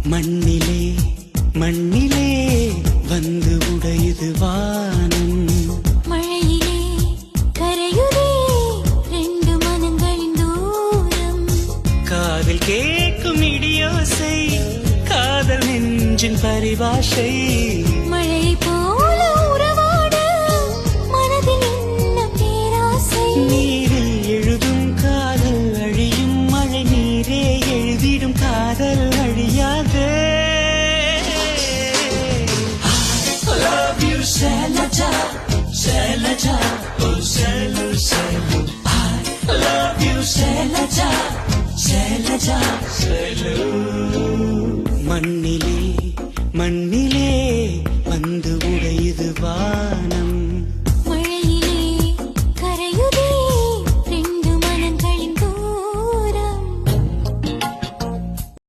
மண்ணிலே மண்ணிலே வந்து உடையுது வானம். மழையிலே கரையுதே ரெண்டு மனங்களின் தூரம். காதில் கேட்கும் இடியோசை காதல் நெஞ்சின் பரிபாஷை. மழை போல உறவாட மனதில் என்ன பேராசை. நீரில் எழுதும் காதல் அழியும் மழை நீரே எழுதிடும் காதல் அழியாதே. Shalaja, Shalaja, oh Shalu, Shalu. I love you, Shalaja, Shalaja, Shalu. மண்ணிலே